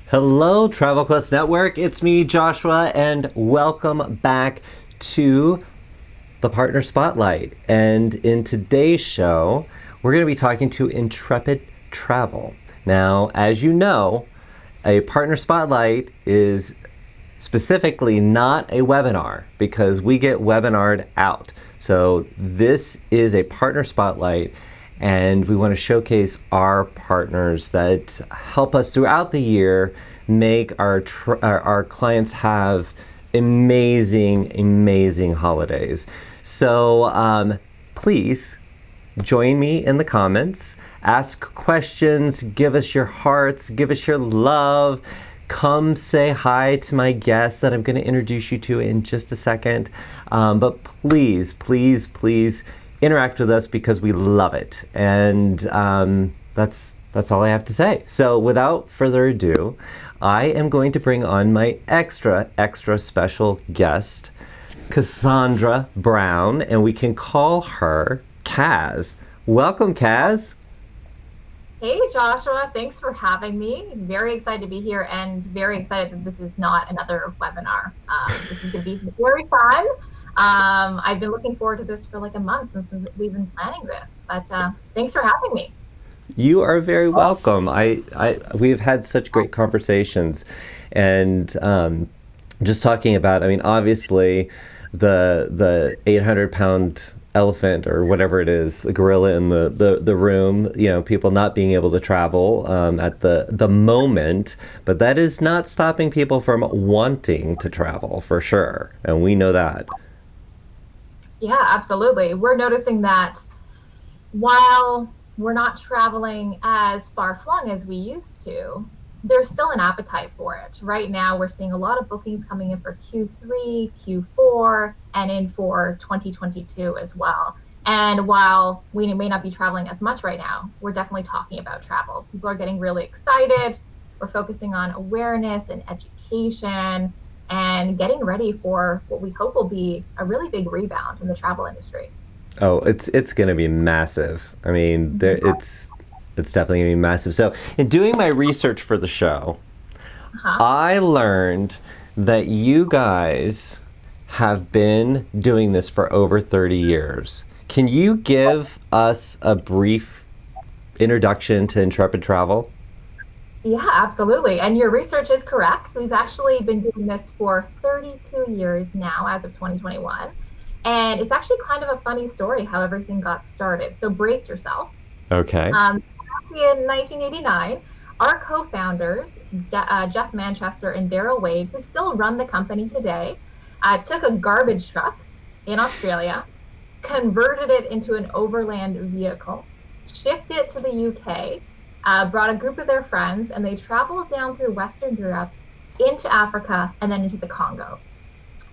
Hello, Travel Quest Network. It's me, Joshua, and welcome back to the Partner Spotlight. And in today's show, we're going to be talking to Intrepid Travel. Now, as you know, a Partner Spotlight is specifically not a webinar because we get webinared out. So this is a Partner Spotlight, and we want to showcase our partners that help us throughout the year make our clients have amazing holidays. So please join me in the comments, ask questions, give us your hearts, give us your love. Come say hi to my guests that I'm going to introduce you to in just a second. But please interact with us because we love it. And that's all I have to say. So without further ado, I am going to bring on my extra special guest, Cassandra Brown, and we can call her Kaz. Welcome, Kaz. Hey Joshua, thanks for having me. Very excited to be here and very excited that this is not another webinar. This is going to be very fun. I've been looking forward to this for like a month since we've been planning this, but thanks for having me. You are very welcome. We've had such great conversations, and just talking about, I mean, obviously the 800-pound elephant or whatever it is, a gorilla in the room, you know, people not being able to travel at the moment, but that is not stopping people from wanting to travel for sure, and we know that. Yeah, absolutely. We're noticing that while we're not traveling as far-flung as we used to, there's still an appetite for it. Right now, we're seeing a lot of bookings coming in for Q3, Q4, and in for 2022 as well. And while we may not be traveling as much right now, we're definitely talking about travel. People are getting really excited. We're focusing on awareness and education and getting ready for what we hope will be a really big rebound in the travel industry. Oh, it's going to be massive. I mean, it's definitely going to be massive. So, in doing my research for the show, I learned that you guys have been doing this for over 30 years. Can you give us a brief introduction to Intrepid Travel? Yeah, absolutely. And your research is correct. We've actually been doing this for 32 years now as of 2021. And it's actually kind of a funny story how everything got started. So brace yourself. Okay. In 1989, our co-founders, Jeff Manchester and Daryl Wade, who still run the company today, took a garbage truck in Australia, converted it into an overland vehicle, shipped it to the UK, brought a group of their friends, and they traveled down through Western Europe, into Africa, and then into the Congo.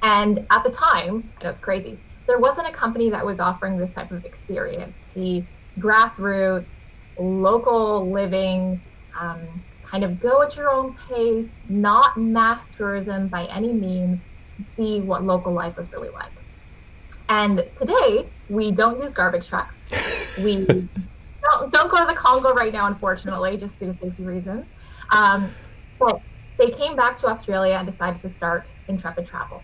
And at the time, I know it's crazy, there wasn't a company that was offering this type of experience. The grassroots, local living, kind of go at your own pace, not mass tourism by any means, to see what local life was really like. And today, we don't use garbage trucks. We don't go to the Congo right now, unfortunately, just due to safety reasons. But they came back to Australia and decided to start Intrepid Travel.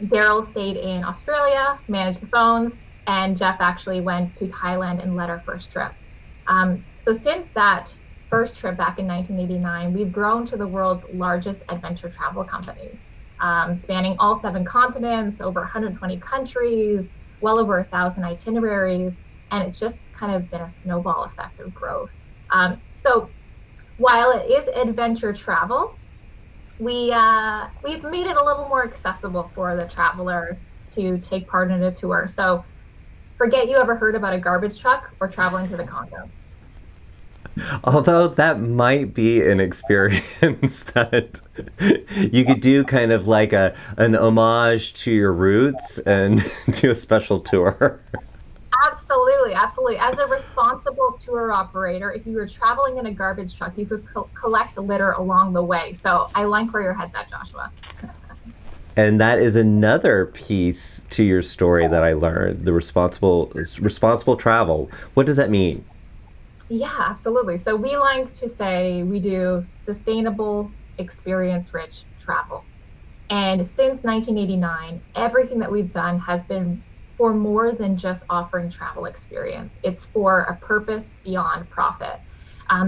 Daryl stayed in Australia, managed the phones, and Jeff actually went to Thailand and led our first trip. So since that first trip back in 1989, we've grown to the world's largest adventure travel company, spanning all 7 continents, over 120 countries, well over 1,000 itineraries, and it's just kind of been a snowball effect of growth. So while it is adventure travel, we've made it a little more accessible for the traveler to take part in a tour. So forget you ever heard about a garbage truck or traveling to the Congo. Although that might be an experience that you could do kind of like an homage to your roots and do a special tour. Absolutely. As a responsible tour operator, if you were traveling in a garbage truck, you could collect litter along the way. So I like where your head's at, Joshua. And that is another piece to your story that I learned, the responsible travel. What does that mean? Yeah, absolutely. So we like to say we do sustainable experience-rich travel. And since 1989, everything that we've done has been for more than just offering travel experience. It's for a purpose beyond profit.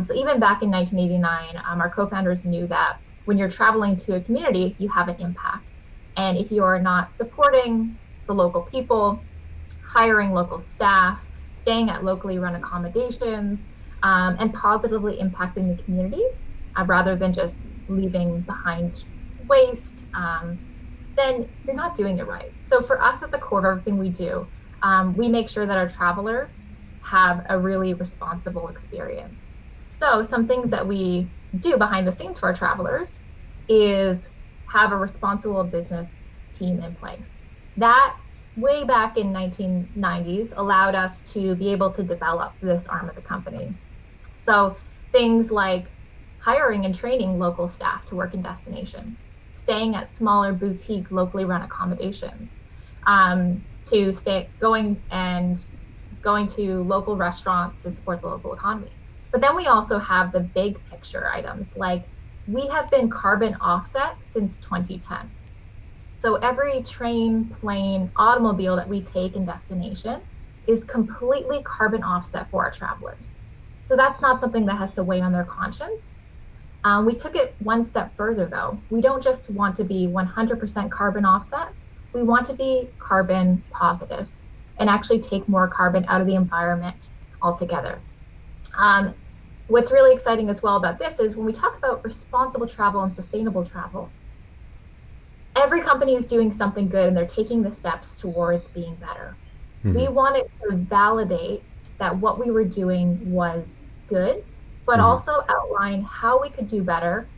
So even back in 1989, our co-founders knew that when you're traveling to a community, you have an impact. And if you are not supporting the local people, hiring local staff, staying at locally run accommodations, and positively impacting the community, rather than just leaving behind waste, then you're not doing it right. So for us at the core of everything we do, we make sure that our travelers have a really responsible experience. So some things that we do behind the scenes for our travelers is have a responsible business team in place. That way back in 1990s allowed us to be able to develop this arm of the company. So things like hiring and training local staff to work in destination, staying at smaller boutique locally run accommodations, going to local restaurants to support the local economy. But then we also have the big picture items, like we have been carbon offset since 2010. So every train, plane, automobile that we take in destination is completely carbon offset for our travelers. So that's not something that has to weigh on their conscience. We took it one step further, though. We don't just want to be 100% carbon offset. We want to be carbon positive and actually take more carbon out of the environment altogether. What's really exciting as well about this is when we talk about responsible travel and sustainable travel, every company is doing something good and they're taking the steps towards being better. Mm-hmm. We wanted to validate that what we were doing was good, but also outline how we could do better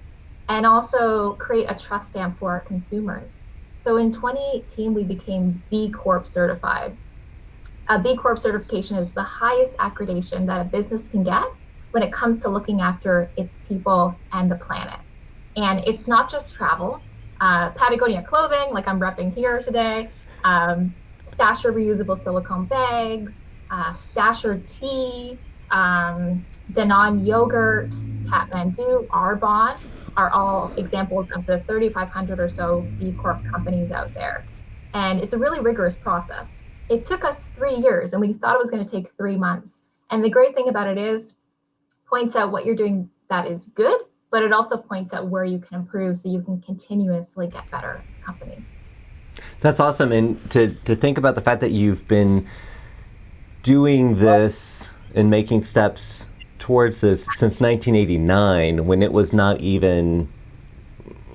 and also create a trust stamp for our consumers. So in 2018, we became B Corp certified. A B Corp certification is the highest accreditation that a business can get when it comes to looking after its people and the planet. And it's not just travel. Patagonia clothing, like I'm repping here today, Stasher reusable silicone bags, Stasher tea, Danone yogurt, Kathmandu, Arbonne are all examples of the 3,500 or so B Corp companies out there. And it's a really rigorous process. It took us 3 years and we thought it was going to take 3 months. And the great thing about it is, points out what you're doing that is good, but it also points out where you can improve so you can continuously get better as a company. That's awesome. And to think about the fact that you've been doing this and making steps towards this since 1989, when it was not even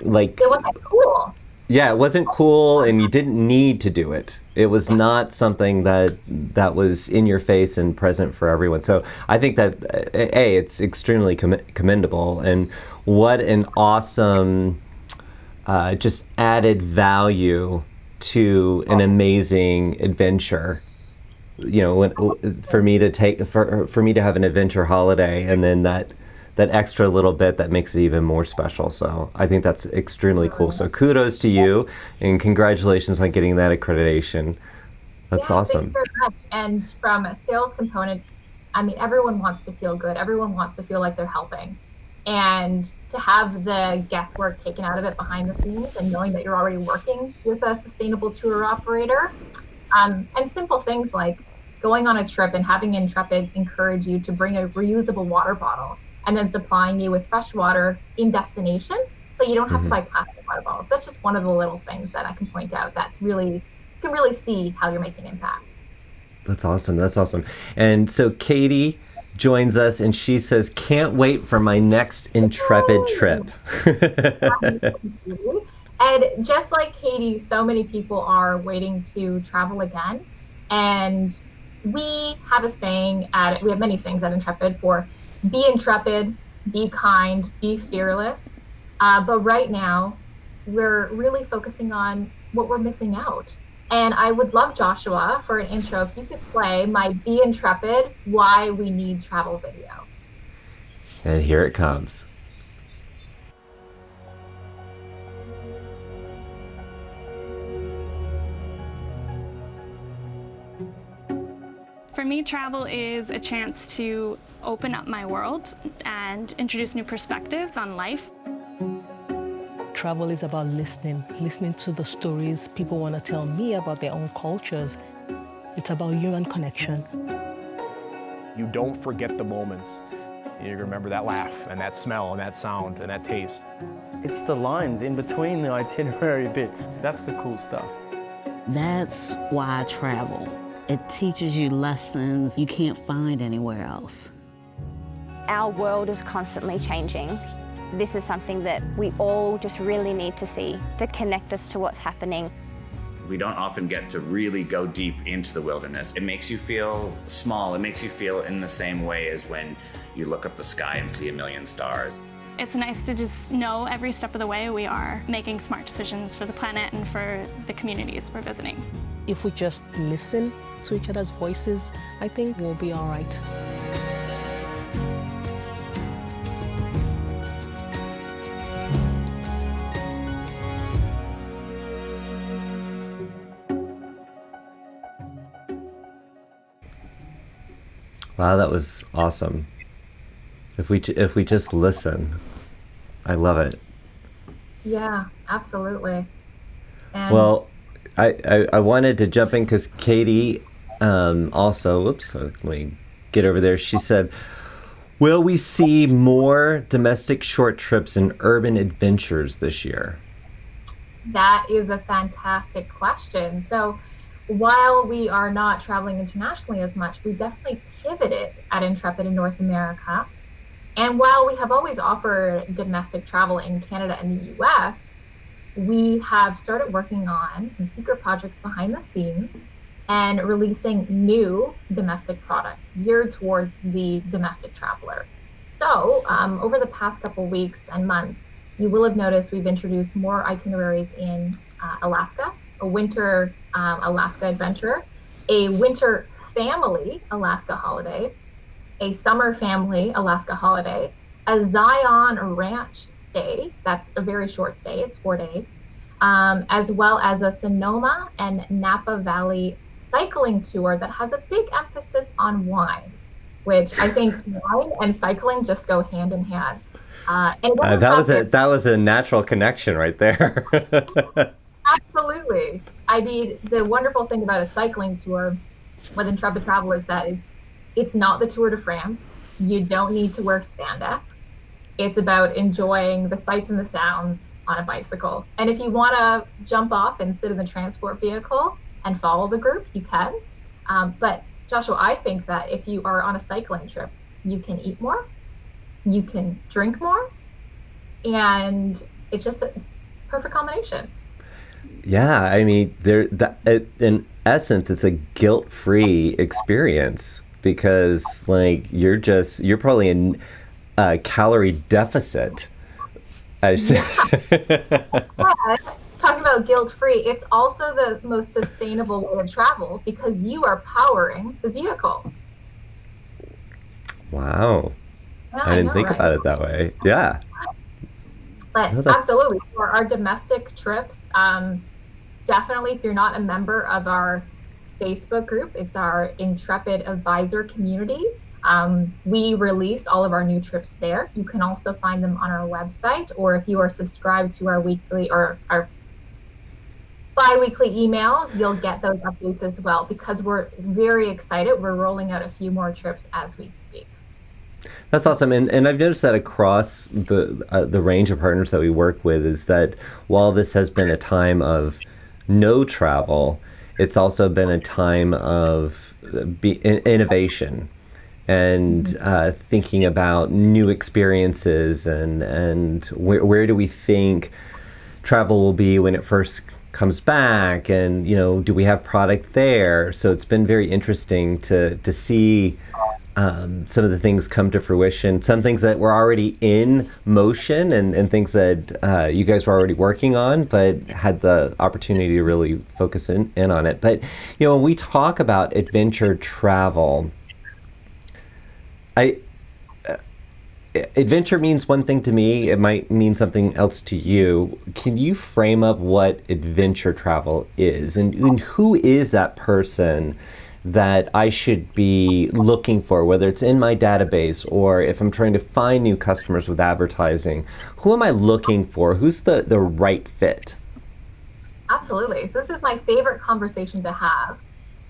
like... It wasn't cool. Yeah, it wasn't cool and you didn't need to do it. It was not something that was in your face and present for everyone. So I think that, it's extremely commendable. And what an awesome just added value to an amazing adventure. You know, for me to have an adventure holiday and then that extra little bit that makes it even more special. So I think that's extremely cool. So kudos to you and congratulations on getting that accreditation. That's awesome. Thank you very much. And from a sales component, I mean, everyone wants to feel good. Everyone wants to feel like they're helping. And to have the guesswork taken out of it behind the scenes and knowing that you're already working with a sustainable tour operator, and simple things like going on a trip and having Intrepid encourage you to bring a reusable water bottle and then supplying you with fresh water in destination, so you don't have to buy plastic water bottles. That's just one of the little things that I can point out that's really, you can really see how you're making impact. That's awesome. That's awesome. And so Katie joins us and she says, can't wait for my next Intrepid trip. And just like Katie, so many people are waiting to travel again. And we have a saying we have many sayings at Intrepid for be intrepid, be kind, be fearless. But right now, we're really focusing on what we're missing out. And I would love, Joshua, for an intro, if you could play my Be Intrepid, Why We Need Travel video. And here it comes. For me, travel is a chance to open up my world and introduce new perspectives on life. travel is about listening to the stories people want to tell me about their own cultures. It's about human connection. You don't forget the moments. You remember that laugh and that smell and that sound and that taste. It's the lines in between the itinerary bits. That's the cool stuff. That's why I travel. It teaches you lessons you can't find anywhere else. Our world is constantly changing. This is something that we all just really need to see to connect us to what's happening. We don't often get to really go deep into the wilderness. It makes you feel small. It makes you feel in the same way as when you look up the sky and see a million stars. It's nice to just know every step of the way we are making smart decisions for the planet and for the communities we're visiting. If we just listen to each other's voices, I think we'll be all right. Wow, that was awesome. If we just listen, I love it. Yeah, absolutely. And Well, I wanted to jump in because Katie also, let me get over there. She said, will we see more domestic short trips and urban adventures this year? that is a fantastic question. So while we are not traveling internationally as much, we definitely pivoted at Intrepid in North America. And while we have always offered domestic travel in Canada and the US, we have started working on some secret projects behind the scenes and releasing new domestic product geared towards the domestic traveler. So over the past couple weeks and months, you will have noticed we've introduced more itineraries in Alaska, a winter Alaska adventure, a winter family Alaska holiday, a summer family Alaska holiday, a Zion ranch stay, that's a very short stay, it's 4 days, as well as a Sonoma and Napa Valley cycling tour that has a big emphasis on wine, which I think wine and cycling just go hand in hand. That was a natural connection right there. Absolutely. I mean, the wonderful thing about a cycling tour with Intrepid Travel is that it's not the Tour de France. You don't need to wear spandex. It's about enjoying the sights and the sounds on a bicycle. And if you want to jump off and sit in the transport vehicle and follow the group, you can. But Joshua, I think that if you are on a cycling trip, you can eat more, you can drink more, and it's just it's a perfect combination. Yeah, I mean, in essence, it's a guilt-free experience because, like, you're probably in a calorie deficit. But talking about guilt-free, it's also the most sustainable way of travel because you are powering the vehicle. Wow. Yeah, I didn't know, think right? about it that way. Yeah. But No, that's- absolutely, for our domestic trips, definitely if you're not a member of our Facebook group, it's our Intrepid Advisor community. We release all of our new trips there. You can also find them on our website, or if you are subscribed to our weekly or our bi-weekly emails, you'll get those updates as well because we're very excited. We're rolling out a few more trips as we speak. That's awesome, and I've noticed that across the range of partners that we work with is that while this has been a time of no travel, it's also been a time of innovation and thinking about new experiences and where do we think travel will be when it first comes back, and do we have product there? So it's been very interesting to see some of the things come to fruition, some things that were already in motion and things that you guys were already working on, but had the opportunity to really focus in on it. But, when we talk about adventure travel, adventure means one thing to me. It might mean something else to you. Can you frame up what adventure travel is and who is that person that I should be looking for, whether it's in my database or if I'm trying to find new customers with advertising? Who am I looking for? Who's the right fit? Absolutely. So this is my favorite conversation to have.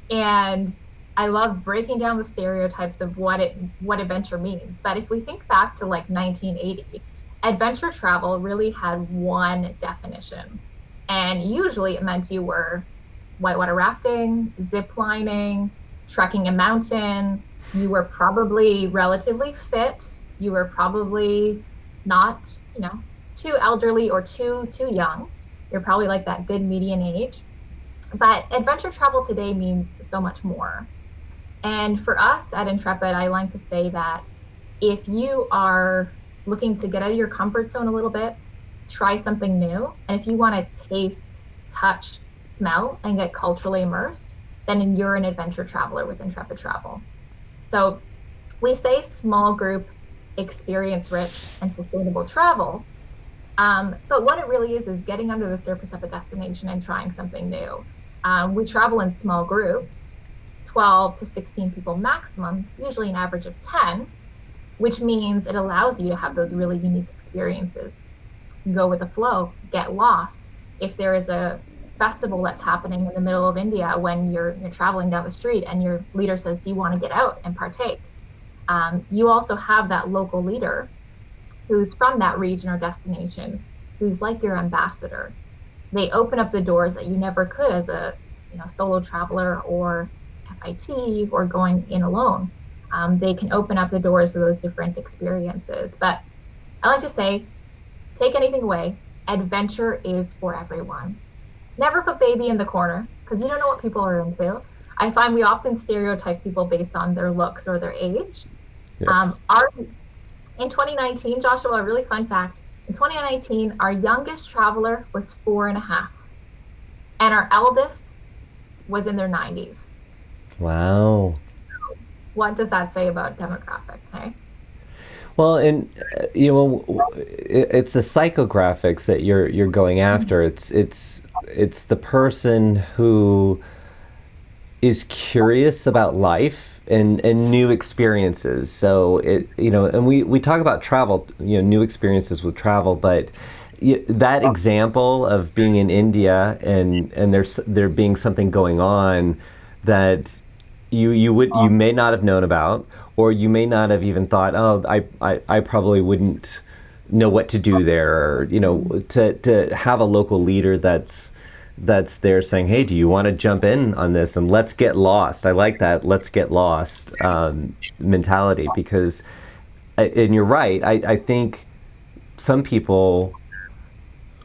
And I love breaking down the stereotypes of what adventure means. But if we think back to like 1980, adventure travel really had one definition. And usually it meant you were whitewater rafting, zip lining, trekking a mountain. You were probably relatively fit. You were probably not, too elderly or too young. You're probably like that good median age. But adventure travel today means so much more. And for us at Intrepid, I like to say that if you are looking to get out of your comfort zone a little bit, try something new, and if you want to taste, touch, smell, and get culturally immersed, then you're an adventure traveler with Intrepid Travel. So we say small group, experience-rich, and sustainable travel, but what it really is getting under the surface of a destination and trying something new. We travel in small groups, 12 to 16 people maximum, usually an average of 10, which means it allows you to have those really unique experiences. Go with the flow, get lost. If there is a festival that's happening in the middle of India when you're traveling down the street and your leader says, do you want to get out and partake? You also have that local leader who's from that region or destination, who's like your ambassador. They open up the doors that you never could as a solo traveler or FIT or going in alone. They can open up the doors to those different experiences. But I like to say, take anything away, adventure is for everyone. Never put baby in the corner, because you don't know what people are into. I find we often stereotype people based on their looks or their age. Yes. In 2019, Joshua, a really fun fact, in 2019, our youngest traveler was 4.5, and our eldest was in their 90s. Wow. What does that say about demographic, hey? Well, and it's the psychographics that you're going after. It's the person who is curious about life and new experiences. So and we talk about travel, new experiences with travel, but that example of being in India and there being something going on that you may not have known about, or you may not have even thought, oh, I probably wouldn't know what to do there, or to have a local leader that's there saying, hey, do you want to jump in on this and let's get lost? I like that let's get lost mentality, because and you're right, I think some people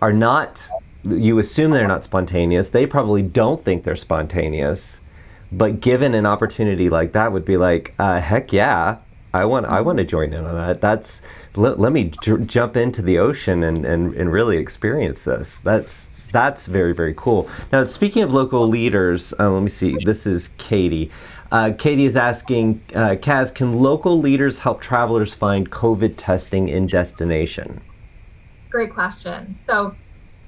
are not, you assume they're not spontaneous. They probably don't think they're spontaneous. But given an opportunity like that, would be like, heck yeah, I want to join in on that. Let me jump into the ocean and really experience this. That's very, very cool. Now, speaking of local leaders, let me see. This is Katie. Katie is asking, Kaz, can local leaders help travelers find COVID testing in destination? Great question. So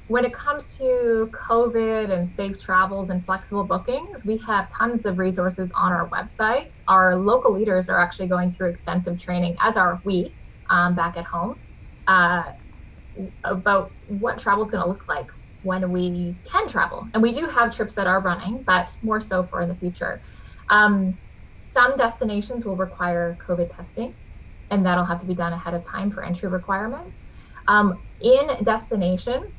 when it comes to COVID and safe travels and flexible bookings, we have tons of resources on our website. Our local leaders are actually going through extensive training, as are we back at home, about what travel is going to look like when we can travel. And we do have trips that are running, but more so for in the future. Some destinations will require COVID testing, and that'll have to be done ahead of time for entry requirements. In destination,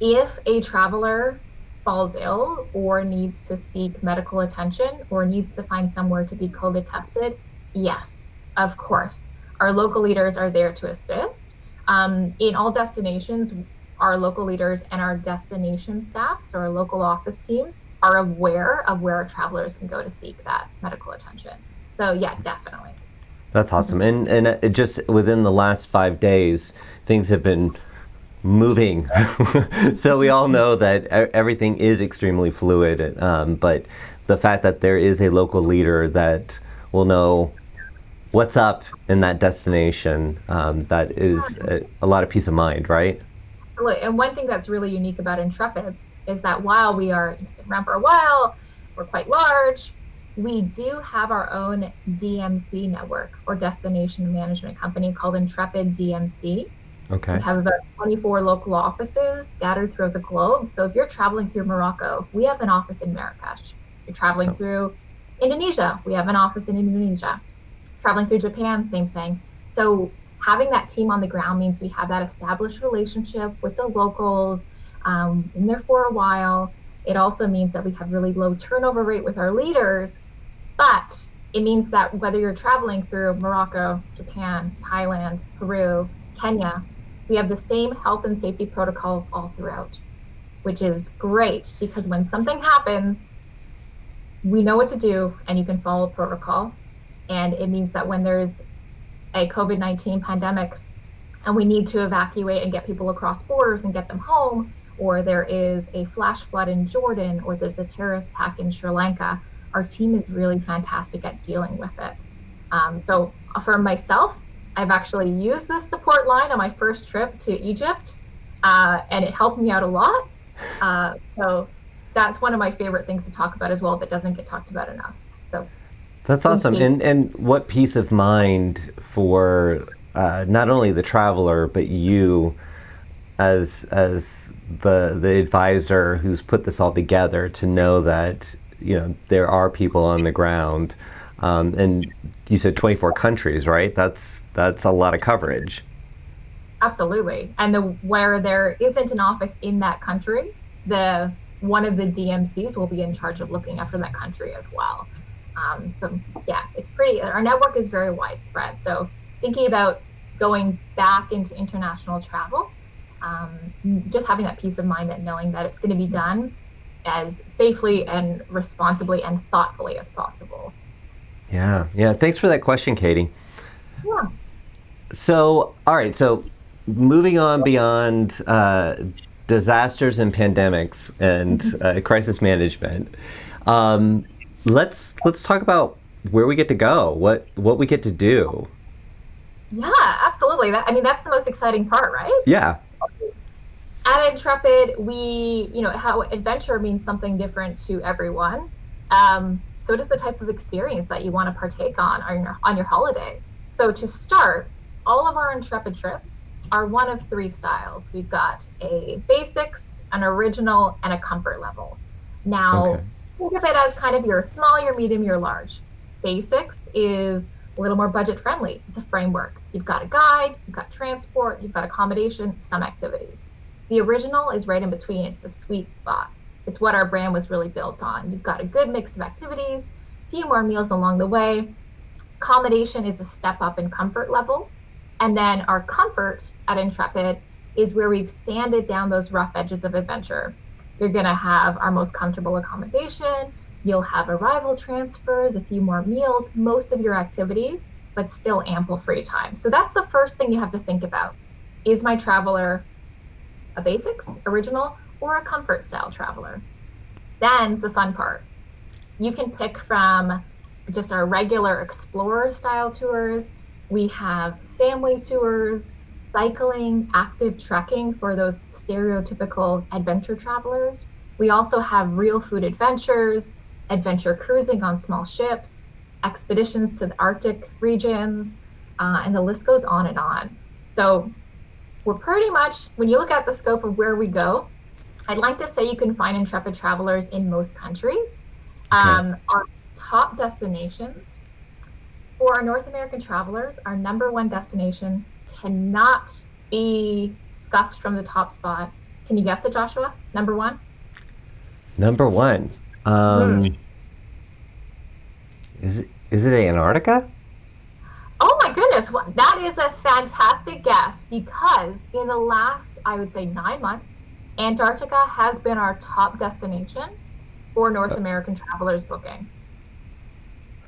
if a traveler falls ill or needs to seek medical attention or needs to find somewhere to be COVID tested, yes, of course. Our local leaders are there to assist. In all destinations, our local leaders and our destination staff, so our local office team, are aware of where our travelers can go to seek that medical attention. So yeah, definitely. That's awesome. And it just within the last 5 days, things have been moving. So we all know that everything is extremely fluid, but the fact that there is a local leader that will know what's up in that destination, that is a lot of peace of mind, right? And one thing that's really unique about Intrepid is that while we are around for a while, we're quite large, we do have our own DMC network, or destination management company, called Intrepid Dmc. Okay. We have about 24 local offices scattered throughout the globe. So if you're traveling through Morocco, we have an office in Marrakesh. If you're traveling through Indonesia, we have an office in Indonesia. Traveling through Japan, same thing. So having that team on the ground means we have that established relationship with the locals, been there for a while. It also means that we have really low turnover rate with our leaders, but it means that whether you're traveling through Morocco, Japan, Thailand, Peru, Kenya, we have the same health and safety protocols all throughout, which is great because when something happens, we know what to do and you can follow protocol. And it means that when there's a COVID-19 pandemic and we need to evacuate and get people across borders and get them home, or there is a flash flood in Jordan, or there's a terrorist attack in Sri Lanka, our team is really fantastic at dealing with it. So for myself, I've actually used this support line on my first trip to Egypt, and it helped me out a lot. So that's one of my favorite things to talk about as well that doesn't get talked about enough. So that's awesome. And what peace of mind for not only the traveler, but you as the advisor who's put this all together, to know that, you know, there are people on the ground. And you said 24 countries, right? That's a lot of coverage. Absolutely. And where there isn't an office in that country, one of the DMCs will be in charge of looking after that country as well. So yeah, our network is very widespread. So thinking about going back into international travel, just having that peace of mind, that knowing that it's going to be done as safely and responsibly and thoughtfully as possible. Yeah. Thanks for that question, Katie. Yeah. So, all right. So moving on beyond disasters and pandemics and crisis management, let's talk about where we get to go, what we get to do. Yeah, absolutely. That's the most exciting part, right? Yeah. At Intrepid, how adventure means something different to everyone. So does the type of experience that you want to partake on your holiday. So to start, all of our Intrepid trips are one of three styles. We've got a basics, an original, and a comfort level. Now, think of it as kind of your small, your medium, your large. Basics is a little more budget friendly. It's a framework. You've got a guide, you've got transport, you've got accommodation, some activities. The original is right in between. It's a sweet spot. It's what our brand was really built on. You've got a good mix of activities, a few more meals along the way. Accommodation is a step up in comfort level. And then our comfort at Intrepid is where we've sanded down those rough edges of adventure. You're going to have our most comfortable accommodation. You'll have arrival transfers, a few more meals, most of your activities, but still ample free time. So that's the first thing you have to think about. Is my traveler a basics, original, or a comfort style traveler? Then's the fun part. You can pick from just our regular explorer style tours. We have family tours, cycling, active trekking for those stereotypical adventure travelers. We also have real food adventures, adventure cruising on small ships, expeditions to the Arctic regions, and the list goes on and on. So we're pretty much, when you look at the scope of where we go, I'd like to say you can find Intrepid travelers in most countries. Our top destinations for our North American travelers, our number one destination cannot be scuffed from the top spot. Can you guess it, Joshua? Number one? Number one. Is it Antarctica? Oh my goodness, that is a fantastic guess, because in the last, I would say 9 months, Antarctica has been our top destination for North American travelers booking.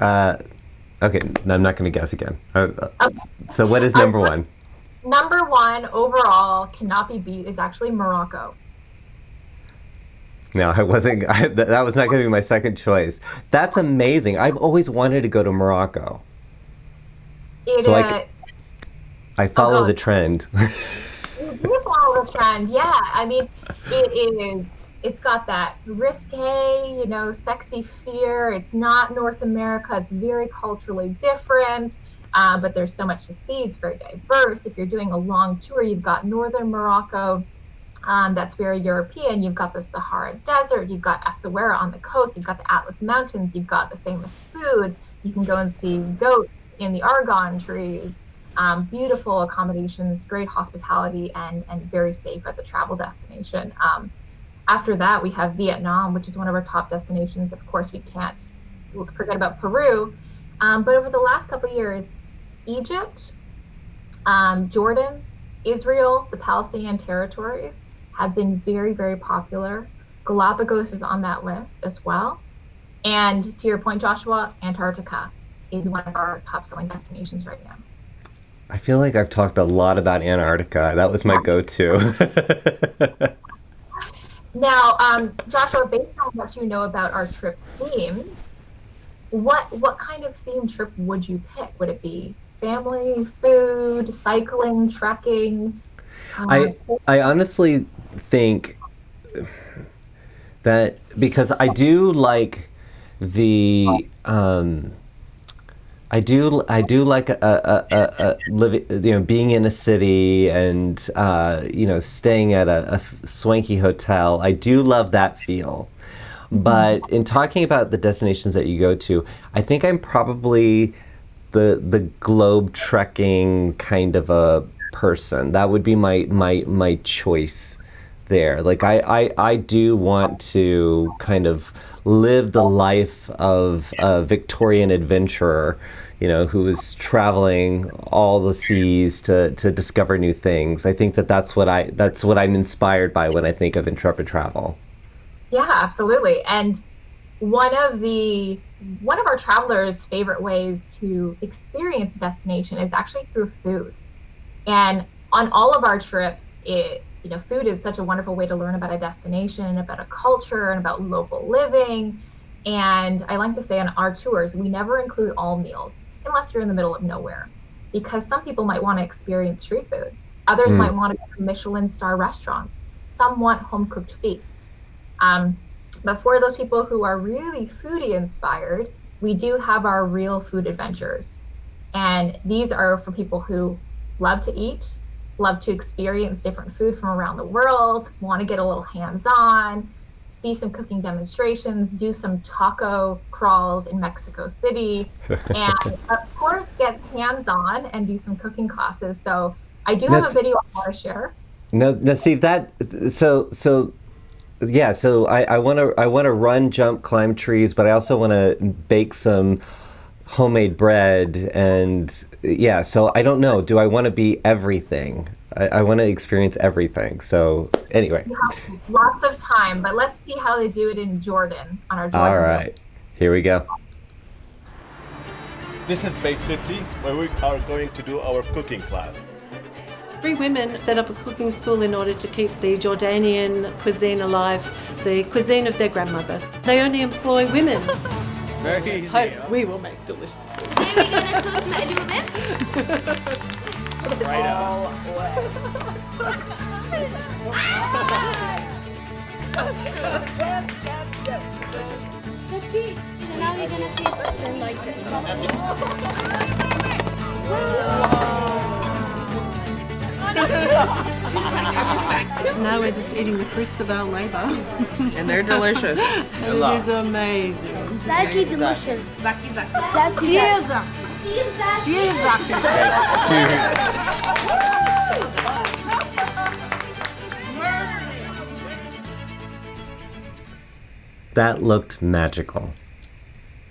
Okay, I'm not going to guess again. So what is number one? Number one overall, cannot be beat, is actually Morocco. No, that was not going to be my second choice. That's amazing. I've always wanted to go to Morocco. I follow the trend. You do follow the trend, yeah. I mean, it is It's got that risque, sexy fear. It's not North America. It's very culturally different, but there's so much to see. It's very diverse. If you're doing a long tour, you've got northern Morocco. That's very European. You've got the Sahara Desert. You've got Essaouira on the coast. You've got the Atlas Mountains. You've got the famous food. You can go and see goats in the argan trees. Beautiful accommodations, great hospitality, and very safe as a travel destination. After that, we have Vietnam, which is one of our top destinations. Of course, we can't forget about Peru. But over the last couple of years, Egypt, Jordan, Israel, the Palestinian territories have been very, very popular. Galapagos is on that list as well. And to your point, Joshua, Antarctica is one of our top selling destinations right now. I feel like I've talked a lot about Antarctica. That was my go-to. Now, Joshua, based on what you know about our trip themes, what kind of theme trip would you pick? Would it be family, food, cycling, trekking? I honestly think that because I do like the I do like being in a city and staying at a swanky hotel. I do love that feel. But in talking about the destinations that you go to, I think I'm probably the globe trekking kind of a person. That would be my choice there. Like I do want to kind of live the life of a Victorian adventurer, who is traveling all the seas to discover new things. I think that's what I'm inspired by when I think of intrepid travel. Yeah, absolutely. And one of our travelers' favorite ways to experience a destination is actually through food. And on all of our trips, food is such a wonderful way to learn about a destination, about a culture, and about local living. And I like to say on our tours, we never include all meals unless you're in the middle of nowhere, because some people might want to experience street food. Others might want to go to Michelin star restaurants. Some want home-cooked feasts. But for those people who are really foodie inspired, we do have our real food adventures. And these are for people who love to eat, love to experience different food from around the world, want to get a little hands-on, see some cooking demonstrations, do some taco crawls in Mexico City, and of course get hands-on and do some cooking classes. So I do have a video I want to share. No, see that. So I want to run, jump, climb trees, but I also want to bake some homemade bread, and so I don't know. Do I want to be everything? I want to experience everything. So anyway. Lots of time, but let's see how they do it in Jordan on our Jordan. All right, here we go. This is Bay City, where we are going to do our cooking class. 3 women set up a cooking school in order to keep the Jordanian cuisine alive, the cuisine of their grandmother. They only employ women. Very easy. Hope we will make delicious food. Are we gonna cook ma'lubin? Right out. Let's see. So now we're gonna taste it like this. Now we're just eating the fruits of our labor. And they're delicious. And it is amazing. Zaki delicious. Zaki. That looked magical.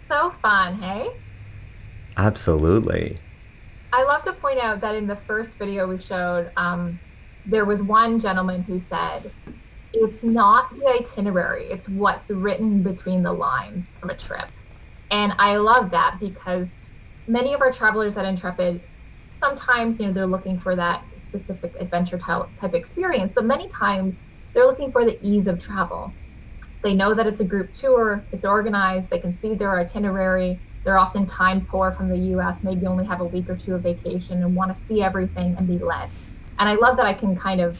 So fun, hey? Absolutely. I love to point out that in the first video we showed, there was one gentleman who said, it's not the itinerary, it's what's written between the lines from a trip. And I love that because many of our travelers at Intrepid, sometimes they're looking for that specific adventure type experience, but many times they're looking for the ease of travel. They know that it's a group tour, it's organized, they can see their itinerary. They're often time poor from the US, maybe only have a week or two of vacation and want to see everything and be led. And I love that I can kind of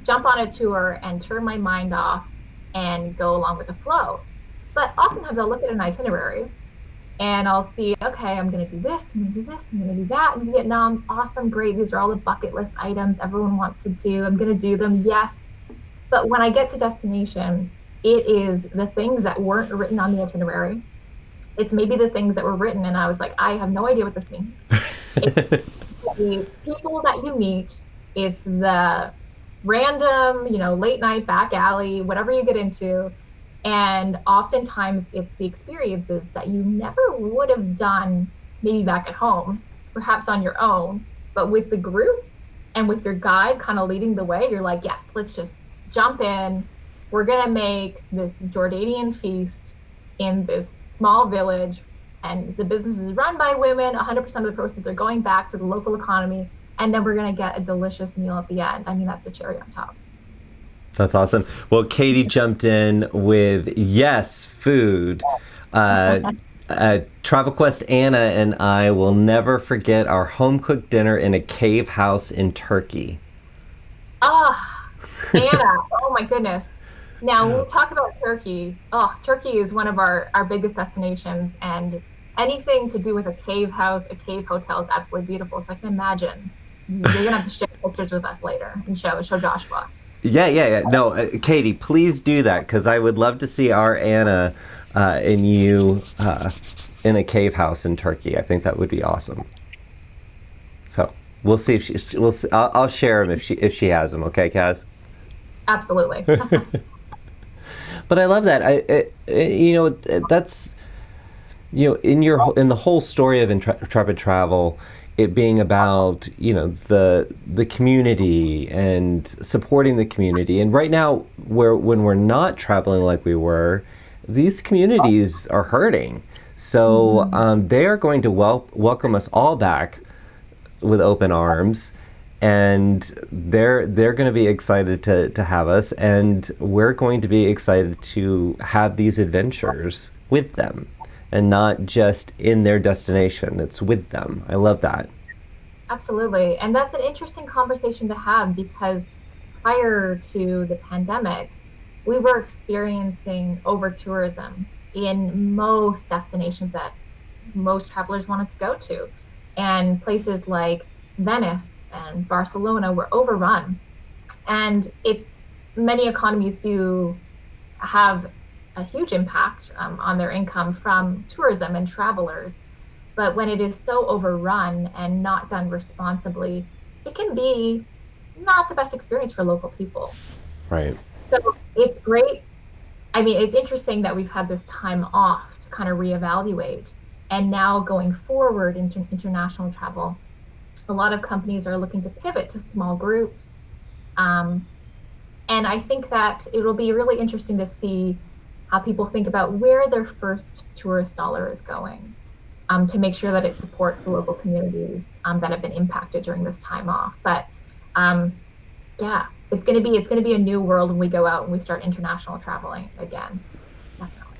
jump on a tour and turn my mind off and go along with the flow. But oftentimes I'll look at an itinerary and I'll see, okay, I'm going to do this, I'm going to do this, I'm going to do that in Vietnam. Awesome, great. These are all the bucket list items everyone wants to do. I'm going to do them, yes. But when I get to destination, it is the things that weren't written on the itinerary. It's maybe the things that were written and I was like, I have no idea what this means. It's the people that you meet. It's the random, late night back alley, whatever you get into. And oftentimes it's the experiences that you never would have done maybe back at home, perhaps on your own, but with the group and with your guide kind of leading the way, you're like, yes, let's just jump in. We're going to make this Jordanian feast in this small village, and the business is run by women. 100% of the proceeds are going back to the local economy, and then we're going to get a delicious meal at the end. I mean, that's the cherry on top. That's awesome. Well, Katie jumped in with yes, food. Travel Quest Anna and I will never forget our home cooked dinner in a cave house in Turkey. Anna, oh my goodness. Now, when we talk about Turkey, Turkey is one of our biggest destinations, and anything to do with a cave house, a cave hotel is absolutely beautiful. So I can imagine you're going to have to share pictures with us later and show Joshua. Yeah. No, Katie, please do that, because I would love to see our Anna and you in a cave house in Turkey. I think that would be awesome. So we'll see if I'll share them if she has them. Okay, Kaz? Absolutely. But I love that. That's in the whole story of Intrepid Travel, it being about the community and supporting the community. And right now, when we're not traveling like we were, these communities are hurting. So they are going to welcome us all back with open arms. And they're going to be excited to have us, and we're going to be excited to have these adventures with them, and not just in their destination. It's with them. I love that. Absolutely. And that's an interesting conversation to have, because prior to the pandemic, we were experiencing over-tourism in most destinations that most travelers wanted to go to. And places like Venice and Barcelona were overrun. And many economies do have a huge impact on their income from tourism and travelers. But when it is so overrun and not done responsibly, it can be not the best experience for local people. Right. So it's great. I mean, it's interesting that we've had this time off to kind of reevaluate. And now going forward into international travel, a lot of companies are looking to pivot to small groups. And I think that it'll be really interesting to see how people think about where their first tourist dollar is going, to make sure that it supports the local communities that have been impacted during this time off. But yeah, it's going to be a new world when we go out and we start international traveling again. Definitely.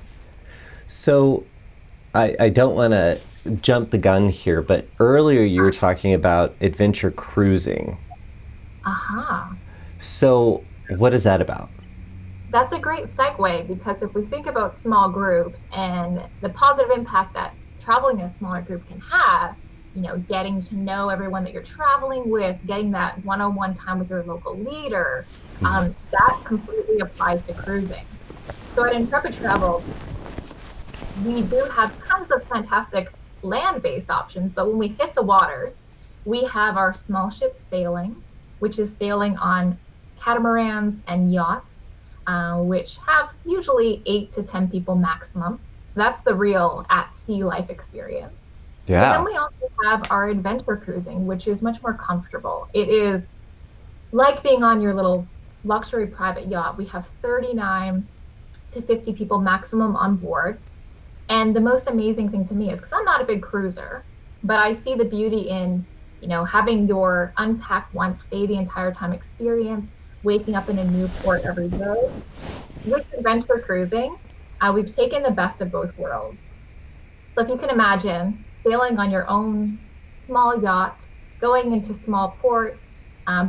So I don't want to jump the gun here, but earlier you were talking about adventure cruising. So what is that about? That's a great segue, because if we think about small groups and the positive impact that traveling in a smaller group can have, getting to know everyone that you're traveling with, getting that one-on-one time with your local leader, that completely applies to cruising. So at Intrepid Travel, we do have tons of fantastic land-based options, but when we hit the waters, we have our small ship sailing, which is sailing on catamarans and yachts, which have usually 8 to 10 people maximum. So that's the real at-sea life experience. Yeah. And then we also have our adventure cruising, which is much more comfortable. It is like being on your little luxury private yacht. We have 39 to 50 people maximum on board. And the most amazing thing to me is, because I'm not a big cruiser, but I see the beauty in, having your unpack once, stay the entire time experience, waking up in a new port every day. With adventure cruising, we've taken the best of both worlds. So if you can imagine sailing on your own small yacht, going into small ports,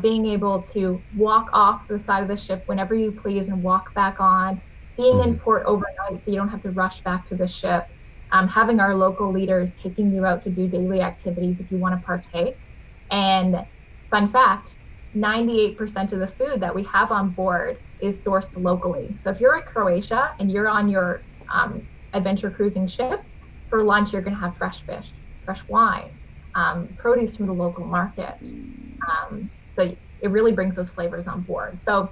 being able to walk off the side of the ship whenever you please and walk back on, being in port overnight so you don't have to rush back to the ship, having our local leaders taking you out to do daily activities if you want to partake. And fun fact, 98% of the food that we have on board is sourced locally. So if you're at Croatia and you're on your adventure cruising ship, for lunch you're going to have fresh fish, fresh wine, produce from the local market. So it really brings those flavors on board. So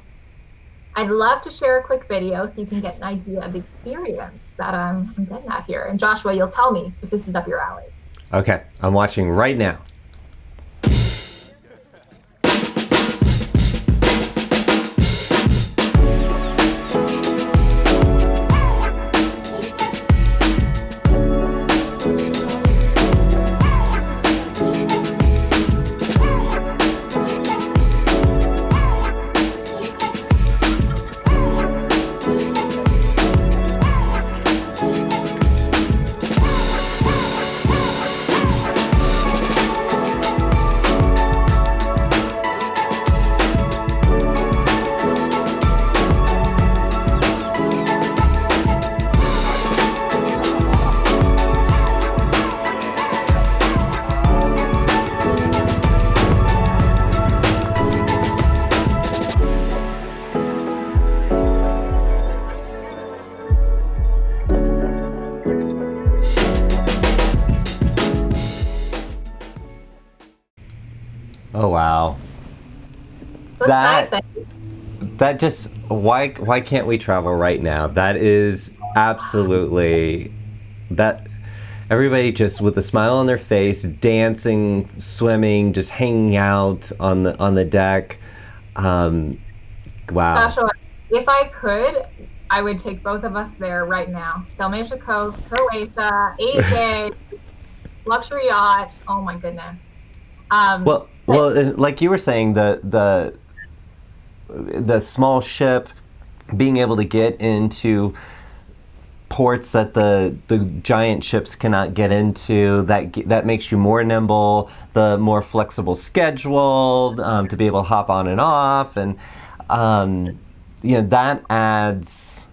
I'd love to share a quick video so you can get an idea of the experience that I'm getting at here. And Joshua, you'll tell me if this is up your alley. Okay, I'm watching right now. Oh wow. Looks nice. That just why can't we travel right now? That is absolutely that everybody just with a smile on their face, dancing, swimming, just hanging out on the deck. Wow. Joshua, if I could, I would take both of us there right now. Dalmatia Coast, Croatia, AK, luxury yacht. Oh my goodness. Well, like you were saying, the small ship being able to get into ports that the giant ships cannot get into, that makes you more nimble, the more flexible schedule to be able to hop on and off, and that adds,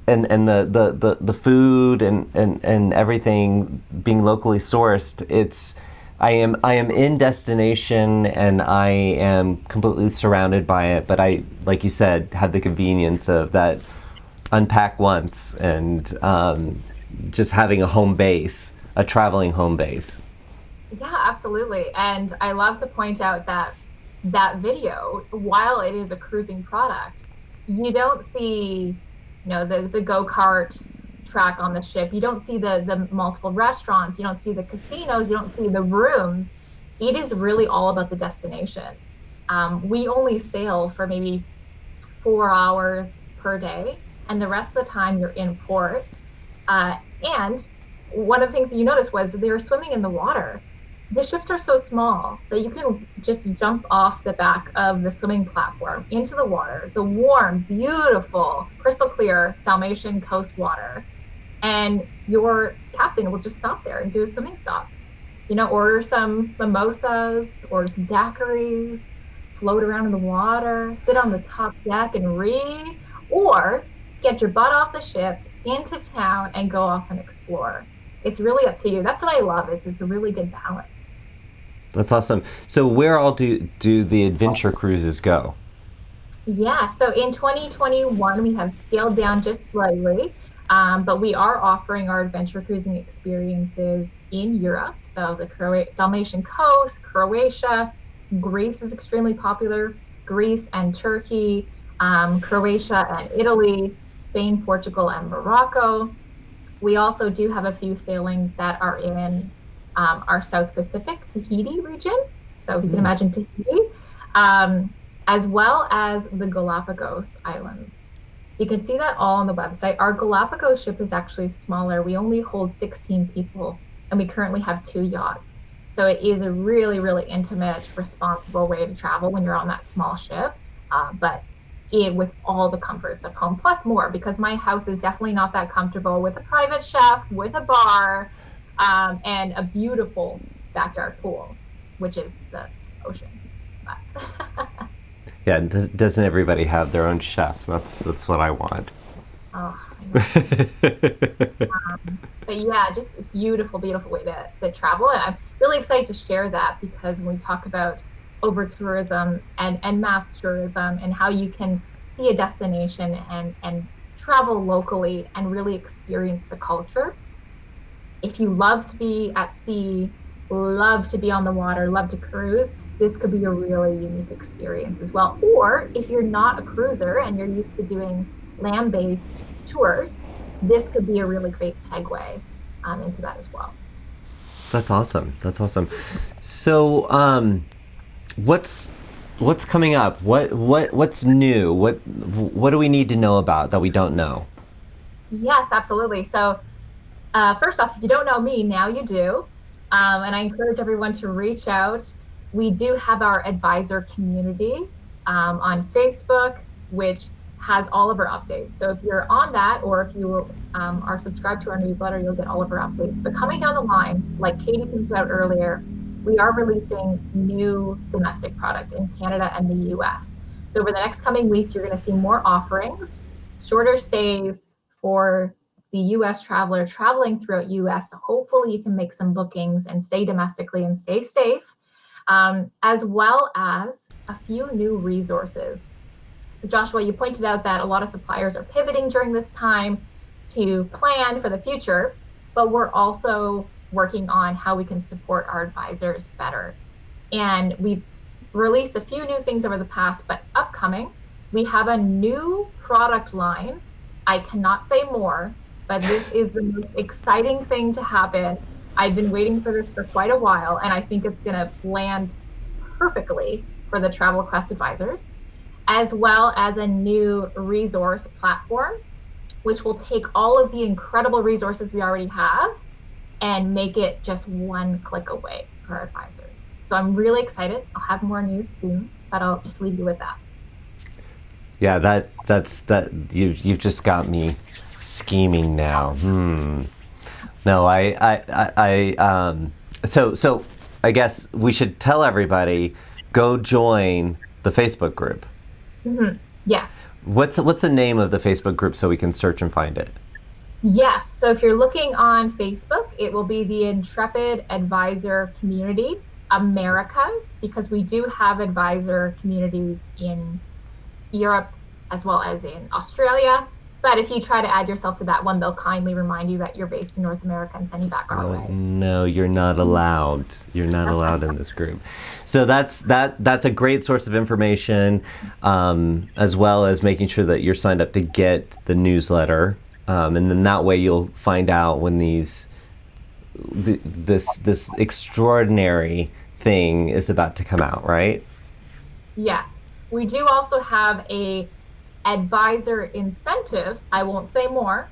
and the food and everything being locally sourced. I am in destination and I am completely surrounded by it, but I, like you said, have the convenience of that unpack once and just having a home base, a traveling home base. Yeah, absolutely. And I love to point out that video, while it is a cruising product, you don't see, the go-karts track on the ship. You don't see the multiple restaurants. You don't see the casinos. You don't see the rooms. It is really all about the destination. We only sail for maybe 4 hours per day, and the rest of the time you're in port. And one of the things that you noticed was they were swimming in the water. The ships are so small that you can just jump off the back of the swimming platform into the water, the warm, beautiful, crystal clear Dalmatian coast water. And your captain will just stop there and do a swimming stop. Order some mimosas or some daiquiris, float around in the water, sit on the top deck and read, or get your butt off the ship, into town, and go off and explore. It's really up to you. That's what I love. It's a really good balance. That's awesome. So where all do the adventure cruises go? Yeah, so in 2021, we have scaled down just slightly. But we are offering our adventure cruising experiences in Europe. So the Dalmatian coast, Croatia, Greece is extremely popular, Greece and Turkey, Croatia and Italy, Spain, Portugal, and Morocco. We also do have a few sailings that are in our South Pacific, Tahiti region. So if you can imagine Tahiti, as well as the Galapagos Islands. So you can see that all on the website. Our Galapagos ship is actually smaller. We only hold 16 people, and we currently have 2 yachts. So it is a really, really intimate, responsible way to travel when you're on that small ship, but with all the comforts of home, plus more, because my house is definitely not that comfortable with a private chef, with a bar, and a beautiful backyard pool, which is the ocean. Yeah, doesn't everybody have their own chef? That's what I want. Oh, I know. But yeah, just a beautiful, beautiful way to travel. And I'm really excited to share that because when we talk about over tourism and mass tourism and how you can see a destination and travel locally and really experience the culture. If you love to be at sea, love to be on the water, love to cruise, this could be a really unique experience as well. Or if you're not a cruiser and you're used to doing land-based tours, this could be a really great segue into that as well. That's awesome. That's awesome. So, what's coming up? What's new? What do we need to know about that we don't know? Yes, absolutely. So, first off, if you don't know me, now you do. And I encourage everyone to reach out. We do have our advisor community on Facebook, which has all of our updates. So if you're on that, or if you are subscribed to our newsletter, you'll get all of our updates. But coming down the line, like Katie pointed out earlier, we are releasing new domestic product in Canada and the US. So over the next coming weeks, you're going to see more offerings, shorter stays for the US traveler traveling throughout US. So hopefully you can make some bookings and stay domestically and stay safe, as well as a few new resources. So Joshua, you pointed out that a lot of suppliers are pivoting during this time to plan for the future, but we're also working on how we can support our advisors better. And we've released a few new things over the past, but upcoming, we have a new product line. I cannot say more, but this is the most exciting thing to happen. I've been waiting for this for quite a while, and I think it's going to land perfectly for the Travel Quest advisors, as well as a new resource platform, which will take all of the incredible resources we already have and make it just one click away for our advisors. So I'm really excited. I'll have more news soon, but I'll just leave you with that. Yeah, that's you've just got me scheming now. No, so I guess we should tell everybody, go join the Facebook group. Mm-hmm. Yes. What's the name of the Facebook group so we can search and find it? Yes. So if you're looking on Facebook, it will be the Intrepid Advisor Community Americas, because we do have advisor communities in Europe as well as in Australia. But if you try to add yourself to that one, they'll kindly remind you that you're based in North America and send you back our way. No, you're not allowed. You're not allowed in this group. So that's a great source of information, as well as making sure that you're signed up to get the newsletter, and then that way you'll find out when this extraordinary thing is about to come out, right? Yes, we do also have a advisor incentive. I won't say more,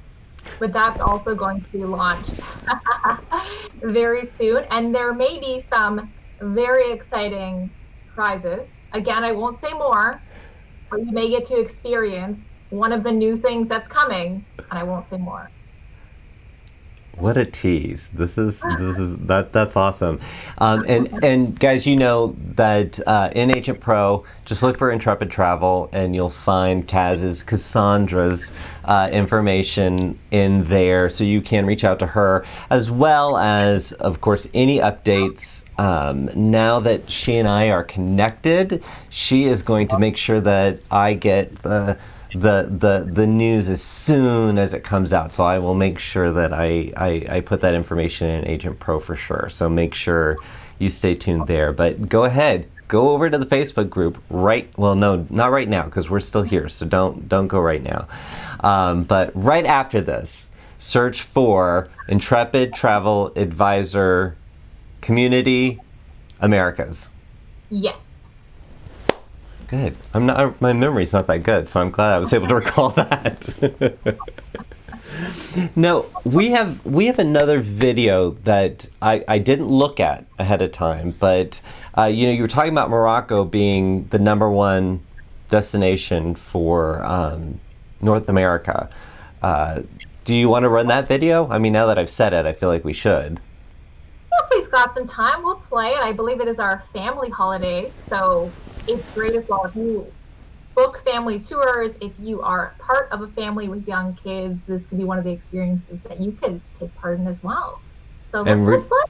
but that's also going to be launched very soon. And there may be some very exciting prizes. Again, I won't say more, but you may get to experience one of the new things that's coming, and I won't say more. What a tease. That's awesome. And guys, you know that in Agent Pro, just look for Intrepid Travel and you'll find Cassandra's information in there, so you can reach out to her, as well as, of course, any updates. Now that she and I are connected, she is going to make sure that I get the news as soon as it comes out. So I will make sure that I put that information in Agent Pro for sure. So make sure you stay tuned there. But go ahead, go over to the Facebook group no, not right now, because we're still here. So don't go right now. But right after this, search for Intrepid Travel Advisor Community Americas. Yes. Good. My memory's not that good, so I'm glad I was able to recall that. No, we have another video that I didn't look at ahead of time, but you were talking about Morocco being the #1 destination for North America. Do you want to run that video? I mean, now that I've said it, I feel like we should. If we've got some time, we'll play it. I believe it is our family holiday, so it's great as well. If you book family tours. If you are part of a family with young kids, this could be one of the experiences that you could take part in as well. So let's play.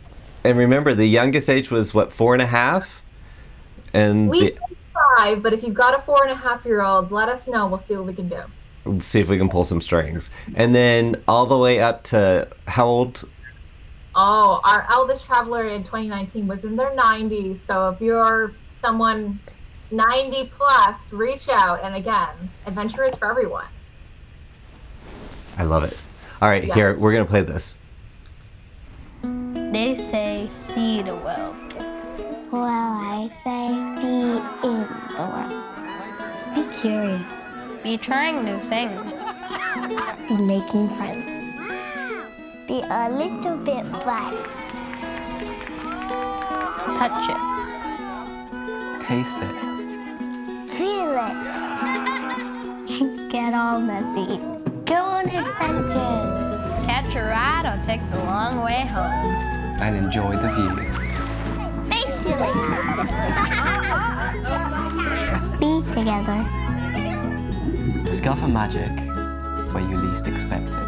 And remember, the youngest age was what, 4.5? And We say 5, but if you've got a 4.5-year-old, let us know. We'll see what we can do. see if we can pull some strings. And then all the way up to how old? Oh, our eldest traveler in 2019 was in their 90s. So if you're someone 90 plus, reach out. And again, adventure is for everyone. I love it. All right, here, we're going to play this. They say see the world. Well, I say be in the world. Be curious. Be trying new things. Be making friends. Be a little bit black. Touch it. Taste it. Feel it. Get all messy. Go on adventures. Catch a ride or take the long way home. And enjoy the view. Be silly. Be together. Discover magic where you least expect it.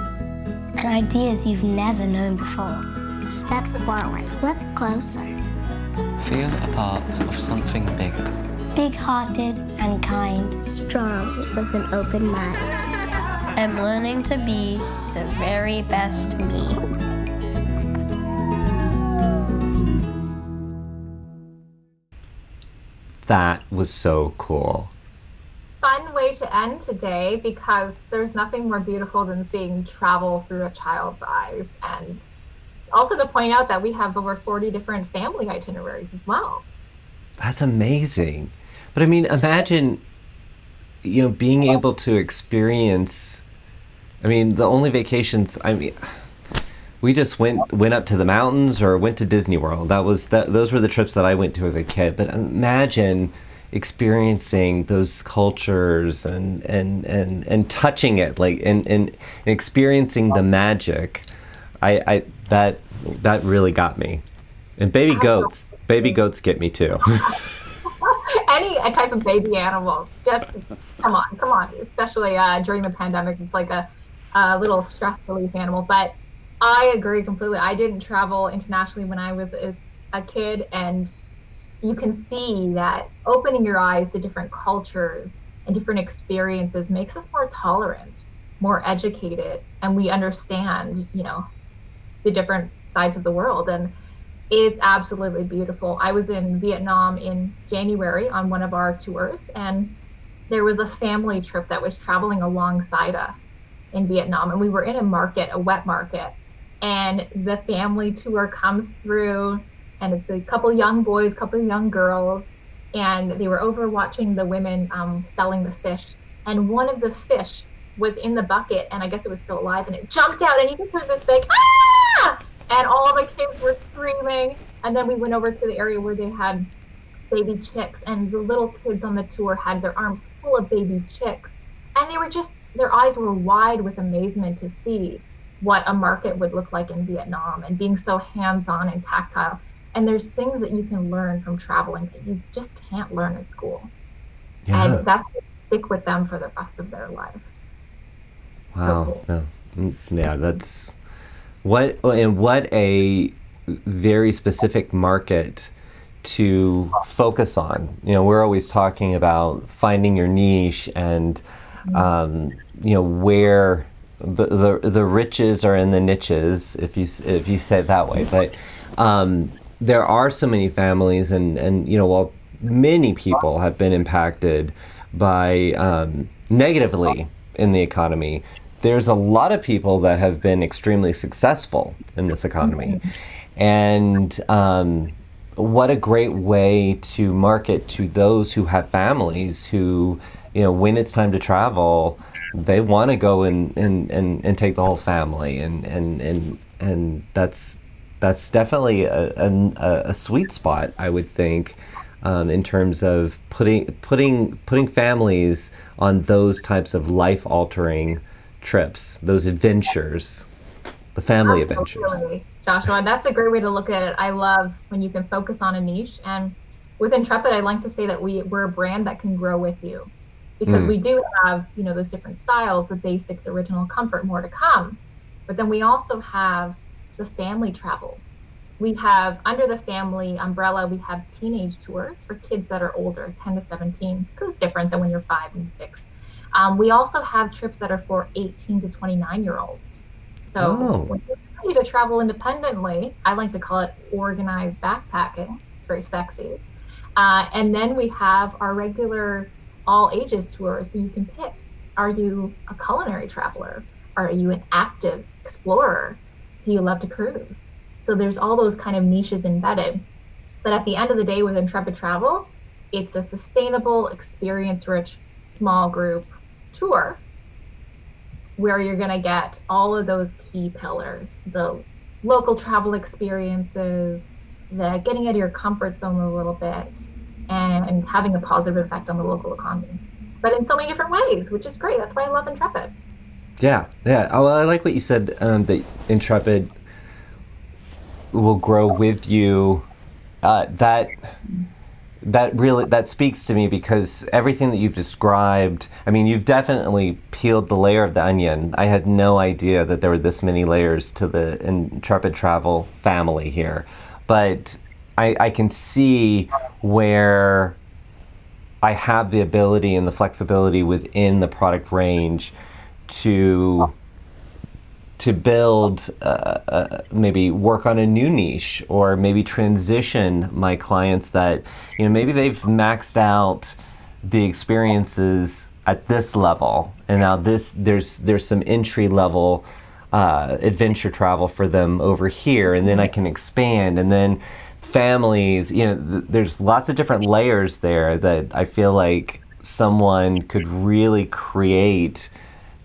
And ideas you've never known before. Step forward. Look closer. Feel a part of something bigger. Big-hearted and kind. Strong with an open mind. I'm learning to be the very best me. That was so cool. Fun way to end today, because there's nothing more beautiful than seeing travel through a child's eyes. And also to point out that we have over 40 different family itineraries as well. That's amazing. But I mean, imagine, being able to experience, the only vacations, we just went up to the mountains or went to Disney World. Those were the trips that I went to as a kid. But imagine experiencing those cultures and touching it, and experiencing the magic. That really got me. And baby goats get me too. Any type of baby animals, just come on, especially during the pandemic. It's like a little stress relief animal. But I agree completely. I didn't travel internationally when I was a kid, and you can see that opening your eyes to different cultures and different experiences makes us more tolerant, more educated, and we understand, the different sides of the world. And it's absolutely beautiful. I was in Vietnam in January on one of our tours, and there was a family trip that was traveling alongside us in Vietnam. And we were in a wet market, and the family tour comes through, and it's a couple young boys, couple young girls, and they were over watching the women selling the fish. And one of the fish was in the bucket, and I guess it was still alive, and it jumped out, and you just heard this big, ah! And all the kids were screaming. And then we went over to the area where they had baby chicks, and the little kids on the tour had their arms full of baby chicks. And they were their eyes were wide with amazement to see what a market would look like in Vietnam, and being so hands-on and tactile. And there's things that you can learn from traveling that you just can't learn at school. Yeah. And that's going to stick with them for the rest of their lives. Wow. So cool. Yeah, that's what a very specific market to focus on. We're always talking about finding your niche, and where the riches are in the niches, if you say it that way. But there are so many families, and while many people have been impacted by negatively in the economy, there's a lot of people that have been extremely successful in this economy. And what a great way to market to those who have families who, when it's time to travel, they want to go and take the whole family. And that's definitely a sweet spot, I would think, in terms of putting families on those types of life-altering trips, those adventures, the family adventures. Joshua, that's a great way to look at it. I love when you can focus on a niche. And with Intrepid, I like to say that we're a brand that can grow with you, because we do have, those different styles, the basics, original, comfort, more to come. But then we also have the family travel. We have, under the family umbrella, we have teenage tours for kids that are older, 10 to 17, because it's different than when you're 5 and 6. We also have trips that are for 18 to 29-year-olds. So when you're ready to travel independently, I like to call it organized backpacking. It's very sexy. And then we have our regular all ages tours where you can pick. Are you a culinary traveler? Are you an active explorer? Do you love to cruise? So there's all those kind of niches embedded. But at the end of the day with Intrepid Travel, it's a sustainable, experience-rich, small group tour where you're going to get all of those key pillars, the local travel experiences, the getting out of your comfort zone a little bit, and having a positive effect on the local economy. But in so many different ways, which is great. That's why I love Intrepid. Yeah. Oh, well, I like what you said, that Intrepid will grow with you. That speaks to me, because everything that you've described, I mean, you've definitely peeled the layer of the onion. I had no idea that there were this many layers to the Intrepid Travel family here. But I can see where I have the ability and the flexibility within the product range to build, maybe work on a new niche, or maybe transition my clients that, maybe they've maxed out the experiences at this level, and now there's some entry level adventure travel for them over here, and then I can expand, and then families, there's lots of different layers there that I feel like someone could really create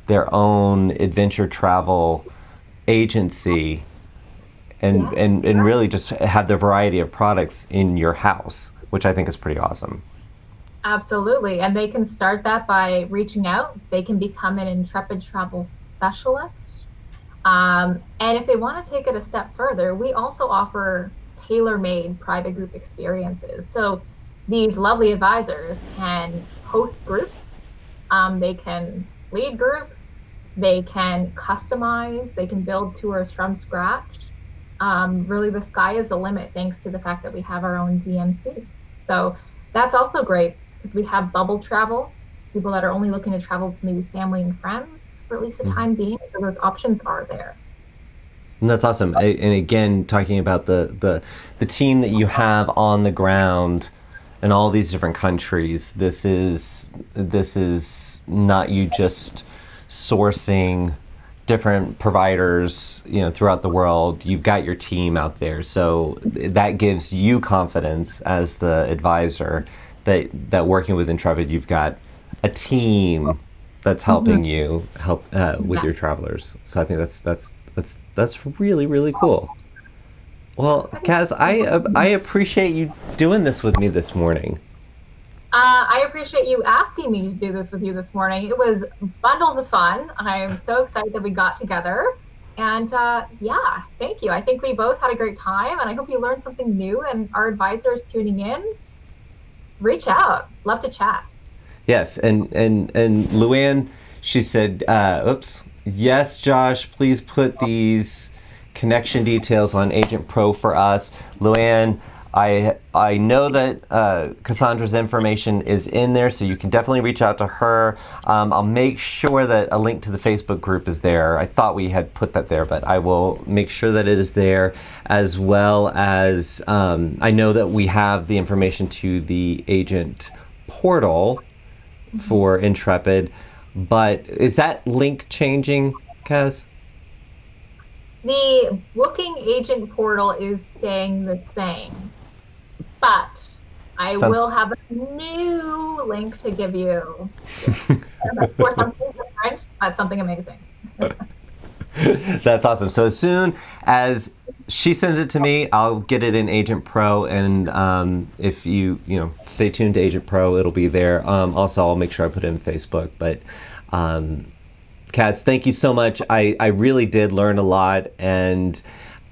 their own adventure travel agency and really just have the variety of products in your house, which I think is pretty awesome. Absolutely. And they can start that by reaching out. They can become an Intrepid Travel specialist. And if they want to take it a step further, we also offer tailor-made private group experiences. So these lovely advisors can host groups. They can lead groups, they can customize, they can build tours from scratch. Really, the sky is the limit thanks to the fact that we have our own DMC. So that's also great, because we have bubble travel, people that are only looking to travel with maybe family and friends for at least a time being. So those options are there. And that's awesome. And again, talking about the team that you have on the ground in all these different countries, this is not you just sourcing different providers, throughout the world. You've got your team out there, so that gives you confidence as the advisor that working with Intrepid, you've got a team that's helping you help with your travelers. So I think that's really, really cool. Well, Kaz, I appreciate you doing this with me this morning. I appreciate you asking me to do this with you this morning. It was bundles of fun. I am so excited that we got together. And yeah, thank you. I think we both had a great time, and I hope you learned something new. And our advisors tuning in, reach out. Love to chat. Yes, and Luann, she said, yes, Josh, please put these connection details on Agent Pro for us. Luann, I know that Cassandra's information is in there, so you can definitely reach out to her. I'll make sure that a link to the Facebook group is there. I thought we had put that there, but I will make sure that it is there, as well as I know that we have the information to the agent portal for Intrepid, but is that link changing, Kaz? The booking agent portal is staying the same, but I will have a new link to give you for something different, but something amazing. That's awesome. So as soon as she sends it to me, I'll get it in Agent Pro, and if you stay tuned to Agent Pro, it'll be there. Also, I'll make sure I put it in Facebook. But Kaz, thank you so much. I really did learn a lot, and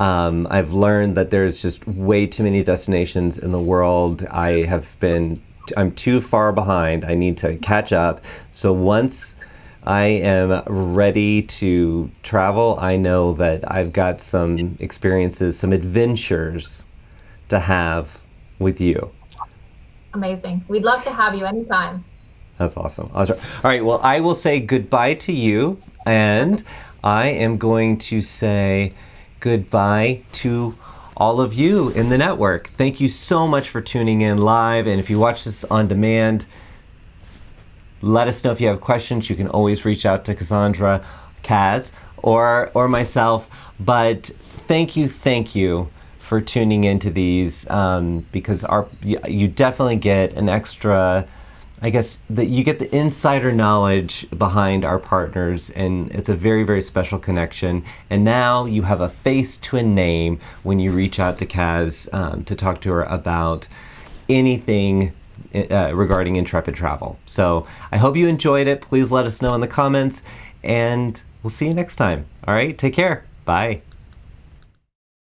I've learned that there's just way too many destinations in the world. I have been I'm too far behind. I need to catch up. So once I am ready to travel, I know that I've got some experiences, some adventures to have with you. Amazing. We'd love to have you anytime. That's awesome. All right, well, I will say goodbye to you, and I am going to say goodbye to all of you in the network. Thank you so much for tuning in live, and if you watch this on demand, let us know if you have questions. You can always reach out to Cassandra, Kaz, or myself. But thank you for tuning into these, because you definitely get an extra, I guess, that you get the insider knowledge behind our partners, and it's a very, very special connection. And now you have a face to a name when you reach out to Kaz to talk to her about anything regarding Intrepid Travel. So I hope you enjoyed it. Please let us know in the comments, and we'll see you next time. All right, take care. Bye.